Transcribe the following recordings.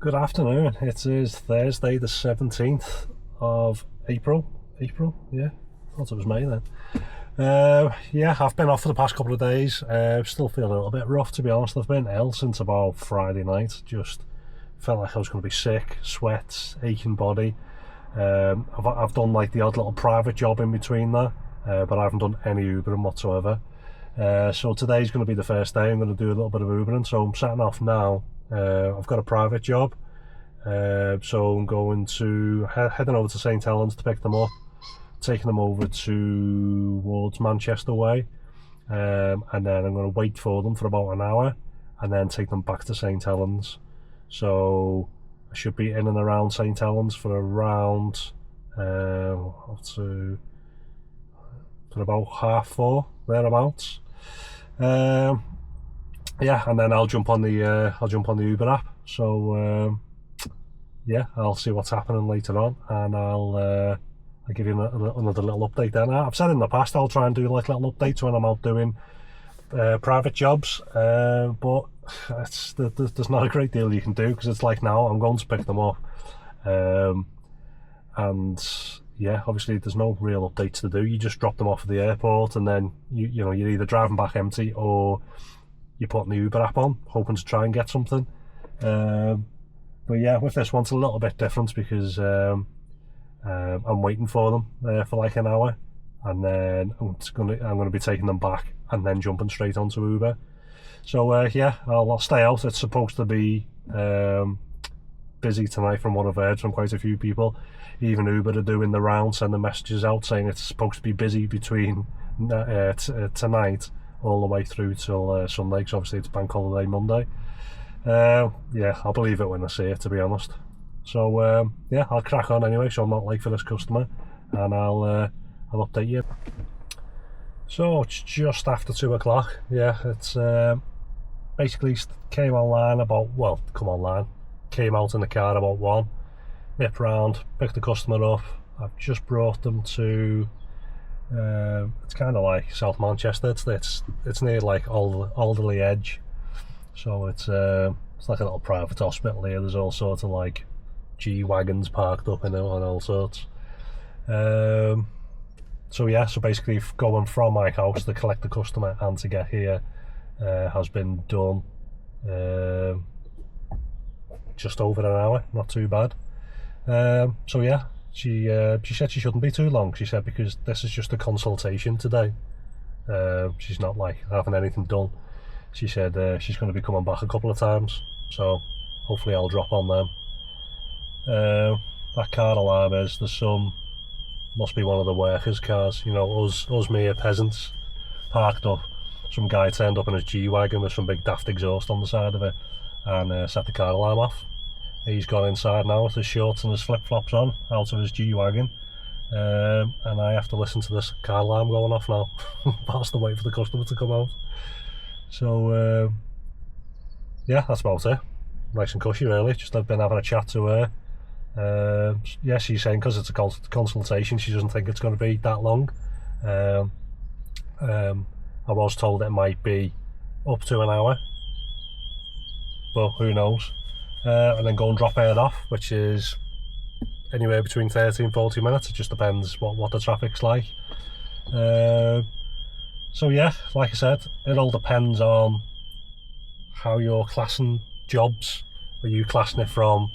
Good afternoon. It is Thursday the 17th of April. Yeah. I thought it was May then. Yeah, I've been off for the past couple of days. Still feeling a little bit rough, to be honest. I've been ill since about Friday night. Just felt like I was going to be sick, sweats, aching body. I've done like the odd little private job in between that, but I haven't done any Ubering whatsoever. So today's going to be the first day. I'm going to do a little bit of Ubering, so I'm setting off now. I've got a private job, so I'm going to heading over to St Helens to pick them up, taking them over towards Manchester way, and then I'm going to wait for them for about an hour and then take them back to St Helens. So I should be in and around St Helens for around for about 4:30 thereabouts. Yeah, and then I'll jump on the Uber app. So yeah, I'll see what's happening later on, and I'll give you another little update then. I've said in the past I'll try and do like little updates when I'm out doing private jobs, but there's not a great deal you can do, because it's like now I'm going to pick them up, and yeah, obviously there's no real updates to do. You just drop them off at the airport, and then you're either driving back empty or you're putting the Uber app on, hoping to try and get something. But yeah, with this one it's a little bit different, because I'm waiting for them for like an hour, and then I'm going to be taking them back and then jumping straight onto Uber. So yeah, I'll stay out. It's supposed to be busy tonight from what I've heard from quite a few people. Even Uber are doing the round, sending messages out saying it's supposed to be busy between tonight all the way through till Sunday, because obviously it's bank holiday Monday. Yeah, I'll believe it when I see it, to be honest. So yeah, I'll crack on anyway, so I'm not late for this customer, and I'll update you. So it's just after 2 o'clock. Yeah, it's basically came out in the car about 1, nipped round, picked the customer up. I've just brought them to it's kind of like South Manchester. It's near like Alderley Edge, so it's like a little private hospital here. There's all sorts of like G-wagons parked up in it and all sorts. So yeah, so basically going from my house to collect the customer and to get here has been done just over an hour, not too bad. So yeah, she said she shouldn't be too long. She said because this is just a consultation today. She's not like having anything done. She said she's going to be coming back a couple of times, so hopefully I'll drop on them. That car alarm must be one of the workers' cars, us mere peasants parked up. Some guy turned up in his G-Wagon with some big daft exhaust on the side of it and set the car alarm off. He's gone inside now with his shorts and his flip-flops on, out of his G-Wagon, and I have to listen to this car alarm going off now whilst I wait for the customer to come out. So yeah, that's about it. Nice and cushy really. Just I've been having a chat to her. Yeah, she's saying because it's a consultation, she doesn't think it's going to be that long. I was told it might be up to an hour, but who knows. And then go and drop her off, which is anywhere between 30 and 40 minutes. It just depends what the traffic's like. So yeah, like I said, it all depends on how you're classing jobs. Are you classing it from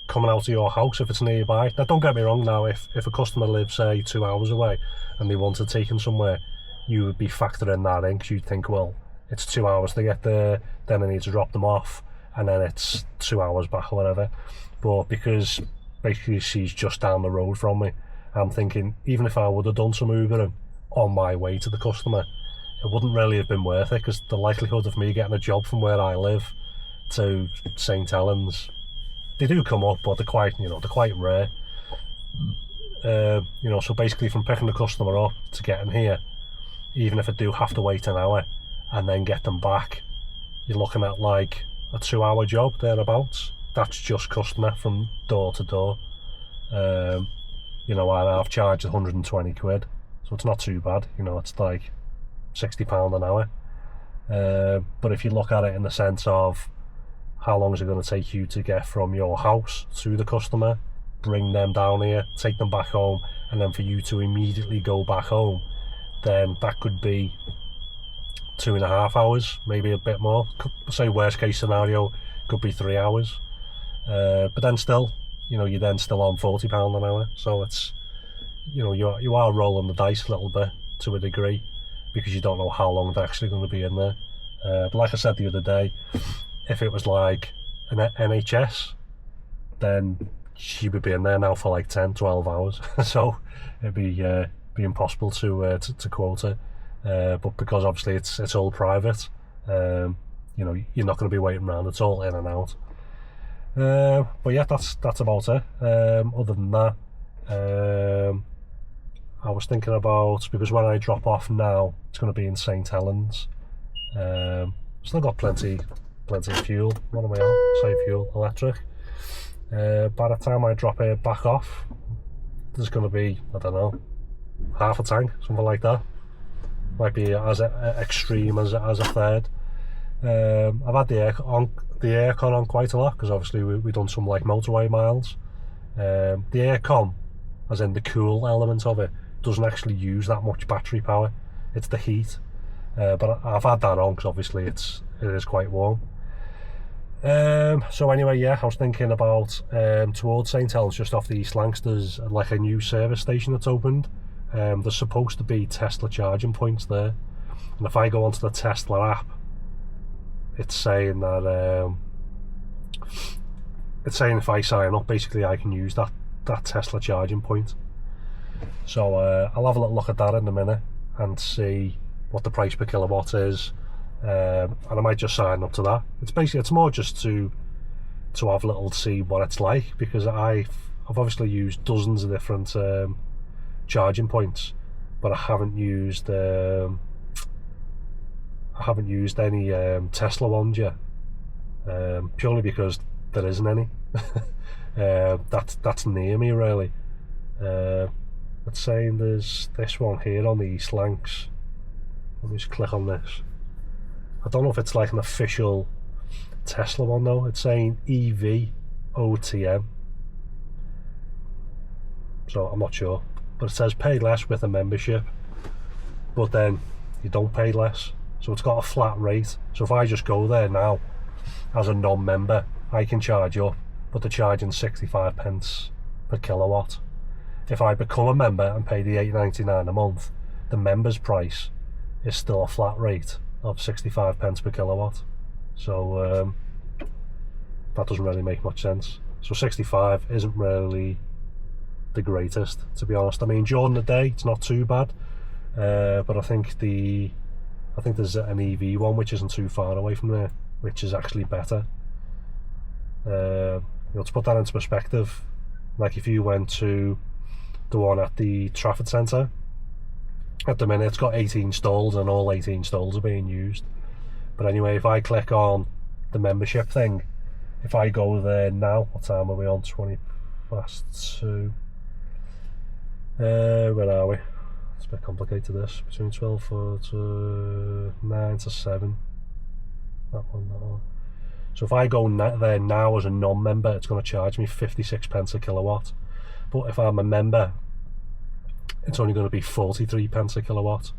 coming out of your house if it's nearby? Now don't get me wrong, now if a customer lives say 2 hours away and they wanted taken somewhere, you would be factoring that in, because you'd think, well, it's 2 hours to get there, then I need to drop them off, and then it's 2 hours back or whatever. But because basically she's just down the road from me, I'm thinking even if I would have done some Ubering on my way to the customer, it wouldn't really have been worth it, because the likelihood of me getting a job from where I live to St Helens, they do come up, but they're quite rare. So basically from picking the customer up to getting here, even if I do have to wait an hour and then get them back, you're looking at like a 2 hour job thereabouts. That's just customer from door to door. And I've charged 120 quid, so it's not too bad. It's like £60 an hour. But if you look at it in the sense of how long is it going to take you to get from your house to the customer, bring them down here, take them back home, and then for you to immediately go back home, then that could be 2.5 hours, maybe a bit more. Say worst case scenario, could be 3 hours. But then still, you're then still on £40 an hour. So it's, you are rolling the dice a little bit to a degree, because you don't know how long they're actually going to be in there. But like I said the other day, if it was like an NHS, then she would be in there now for like 10-12 hours. So it'd be impossible to quote it. But because obviously it's all private, you're not going to be waiting around. It's all in and out. But yeah, that's about it. Other than that, I was thinking about, because when I drop off now, it's going to be in St Helens. Still got plenty of fuel. What am I on? Save fuel, electric. By the time I drop it back off, there's going to be, I don't know, half a tank, something like that. Might be as extreme as a third. I've had the aircon on quite a lot, because obviously we've done some like motorway miles. The aircon, as in the cool element of it, doesn't actually use that much battery power. It's the heat. But I've had that on because obviously it is quite warm. So anyway, yeah, I was thinking about towards St Helens, just off the East Lancs, there's like a new service station that's opened. There's supposed to be Tesla charging points there, and if I go onto the Tesla app, it's saying that if I sign up, basically I can use that Tesla charging point. So I'll have a little look at that in a minute and see what the price per kilowatt is, and I might just sign up to that. It's more just to have a little see what it's like, because I've obviously used dozens of different charging points, but I haven't used any Tesla ones yet, purely because there isn't any. That's near me really. It's saying there's this one here on the East Lancs. Let me just click on this. I don't know if it's like an official Tesla one though. It's saying EV OTM, so I'm not sure, but it says pay less with a membership, but then you don't pay less, so it's got a flat rate. So if I just go there now as a non-member, I can charge up, but they're charging 65 pence per kilowatt. If I become a member and pay the £8.99 a month, the member's price is still a flat rate of 65 pence per kilowatt. So that doesn't really make much sense. So 65 isn't really the greatest, to be honest. I mean, during the day it's not too bad, but I think there's an EV one which isn't too far away from there, which is actually better. To put that into perspective, like if you went to the one at the Trafford Centre, at the minute it's got 18 stalls and all 18 stalls are being used. But anyway, if I click on the membership thing, if I go there now, what time are we on? 2:20. Where are we? It's a bit complicated this. Between 12 to 9 to 7. That one. So if I go there now as a non-member, it's going to charge me 56 pence a kilowatt. But if I'm a member, it's only going to be 43 pence a kilowatt.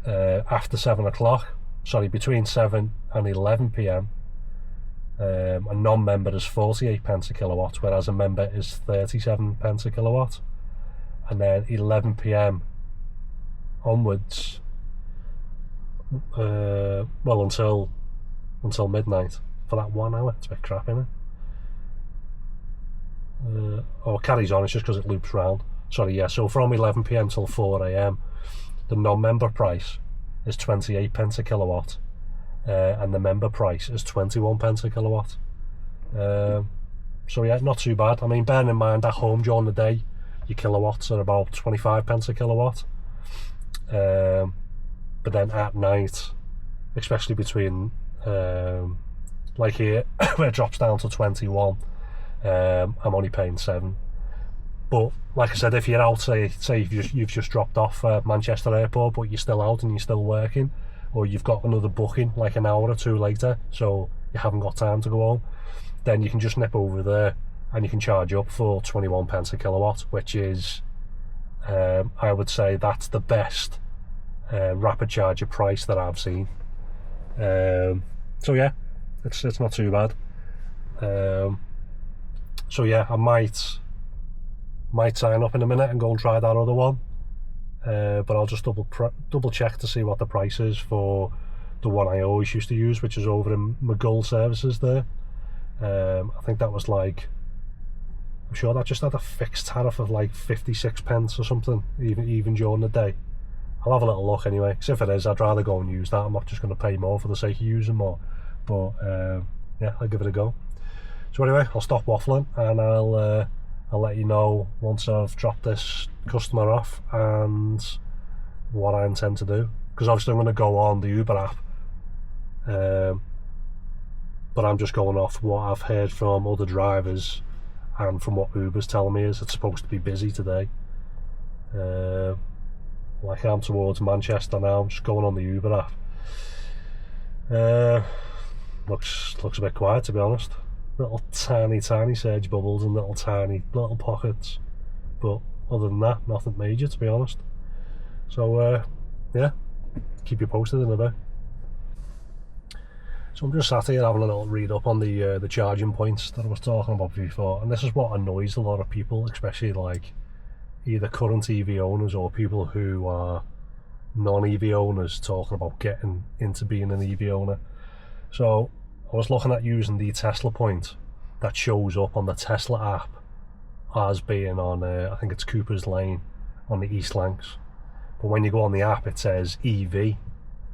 After 7 o'clock, between 7 and 11 p.m, a non-member is 48 pence a kilowatt, whereas a member is 37 pence a kilowatt. And then 11 p.m. onwards, until midnight for that 1 hour. It's a bit crap, isn't it? It carries on, it's just because it loops round. So from 11 p.m. till 4 a.m, the non-member price is 28 pence a kilowatt, and the member price is 21 pence a kilowatt. So yeah, not too bad. I mean, bearing in mind at home during the day, your kilowatts are about 25 pence a kilowatt, but then at night, especially between like here where it drops down to 21, I'm only paying 7. But like I said, if you're out, say you've just dropped off Manchester Airport, but you're still out and you're still working, or you've got another booking like an hour or two later, so you haven't got time to go home, then you can just nip over there and you can charge up for 21 pence a kilowatt, which is, I would say that's the best rapid charger price that I've seen. So yeah, it's not too bad. So yeah, I might sign up in a minute and go and try that other one, but I'll just double check to see what the price is for the one I always used to use, which is over in Maghull services there. I think that was like, I'm sure that just had a fixed tariff of like 56 pence or something, even during the day. I'll have a little look anyway, because if it is, I'd rather go and use that. I'm not just going to pay more for the sake of using more, but yeah, I'll give it a go. So anyway, I'll stop waffling and I'll let you know once I've dropped this customer off and what I intend to do, because obviously I'm going to go on the Uber app, but I'm just going off what I've heard from other drivers and from what Uber's telling me is it's supposed to be busy today. Like I'm towards Manchester now, I'm just going on the Uber app. Looks a bit quiet, to be honest. Little tiny surge bubbles and tiny little pockets, but other than that, nothing major, to be honest. So yeah, keep you posted in a bit. So I'm just sat here having a little read up on the charging points that I was talking about before, and this is what annoys a lot of people, especially like either current EV owners or people who are non-EV owners talking about getting into being an EV owner. So I was looking at using the Tesla point that shows up on the Tesla app as being on, I think it's Cooper's Lane on the East Lancs. But when you go on the app, it says EV,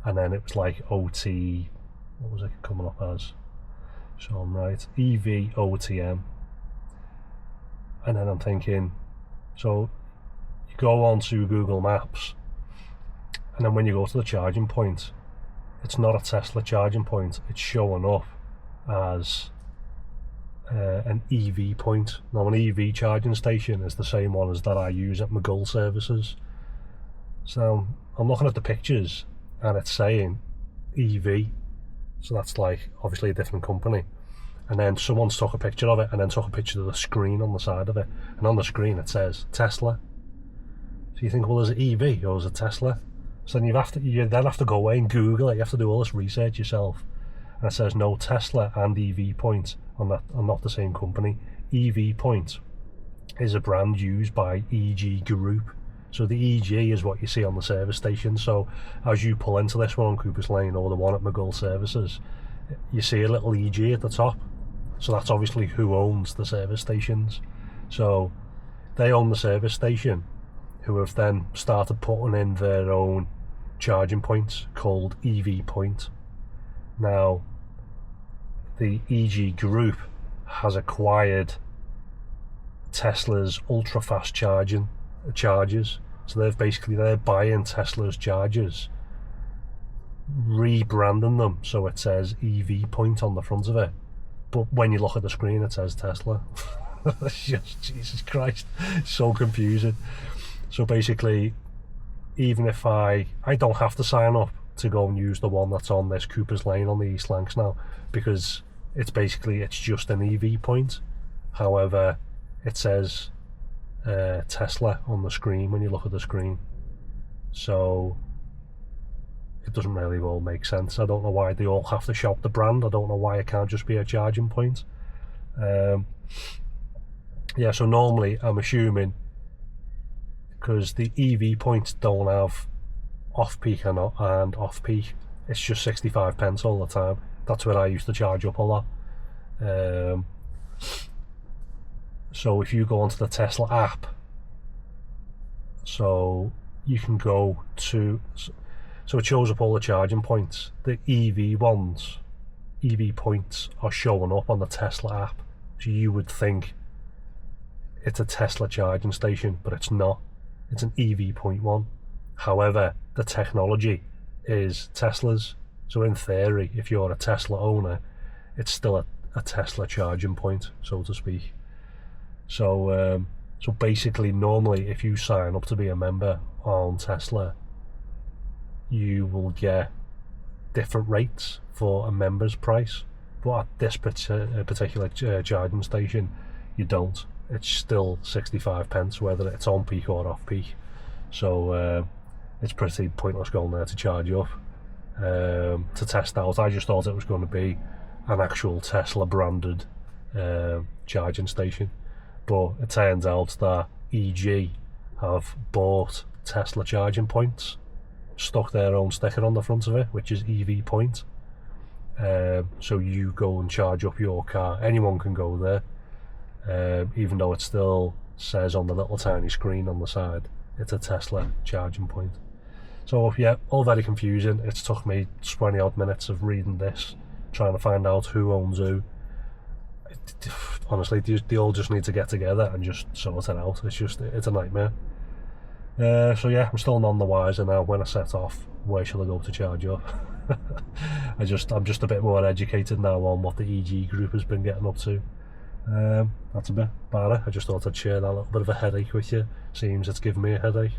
and then it was like OT, what was it coming up as? So I'm right, EV OTM. And then I'm thinking, so you go on to Google Maps, and then when you go to the charging point, it's not a Tesla charging point, it's showing up as an EV point. Now an EV charging station is the same one as that I use at Maghull services. So I'm looking at the pictures and it's saying EV, so that's like obviously a different company, and then someone's took a picture of it and then took a picture of the screen on the side of it, and on the screen it says Tesla. So you think, well, is it EV or is it Tesla? So then you then have to go away and Google it, you have to do all this research yourself, and it says no, Tesla and EV Point are not the same company. EV Point is a brand used by EG Group. So the EG is what you see on the service station. So as you pull into this one on Cooper's Lane or the one at Maghull services, you see a little EG at the top. So that's obviously who owns the service stations. So they own the service station, who have then started putting in their own charging points called EV Point. Now, the EG Group has acquired Tesla's ultra-fast chargers. So they're buying Tesla's chargers, rebranding them so it says EV Point on the front of it. But when you look at the screen, it says Tesla. It's just, Jesus Christ, it's so confusing. So basically, even if I don't have to sign up to go and use the one that's on this Cooper's Lane on the East Lancs now, because it's just an EV point. However, it says Tesla on the screen when you look at the screen, so it doesn't really all make sense. I don't know why they all have to shout the brand. I don't know why it can't just be a charging point. Yeah, so normally I'm assuming, because the EV points don't have off-peak and off-peak, it's just 65 pence all the time. That's where I used to charge up a lot. So if you go onto the Tesla app, so you can go to, so it shows up all the charging points. The EV points are showing up on the Tesla app, so you would think it's a Tesla charging station, but it's not. It's an EV point one. However, the technology is Tesla's, so in theory, if you're a Tesla owner, it's still a Tesla charging point, so to speak. So so basically, normally if you sign up to be a member on Tesla, you will get different rates for a member's price. but at this particular charging station you don't. It's still 65 pence whether it's on peak or off peak, so it's pretty pointless going there to charge up to test out. I just thought it was going to be an actual Tesla branded charging station, but it turns out that EG have bought Tesla charging points, stuck their own sticker on the front of it, which is EV point. So you go and charge up your car, anyone can go there, even though it still says on the little tiny screen on the side it's a Tesla charging point. So yeah, all very confusing. It's took me 20 odd minutes of reading this, trying to find out who owns who. Honestly, they all just need to get together and just sort it out. It's a nightmare. So yeah, I'm still none the wiser now when I set off. Where shall I go to charge up? I'm just a bit more educated now on what the EG group has been getting up to. That's a bit better. I just thought I'd share that little bit of a headache with you. Seems it's given me a headache.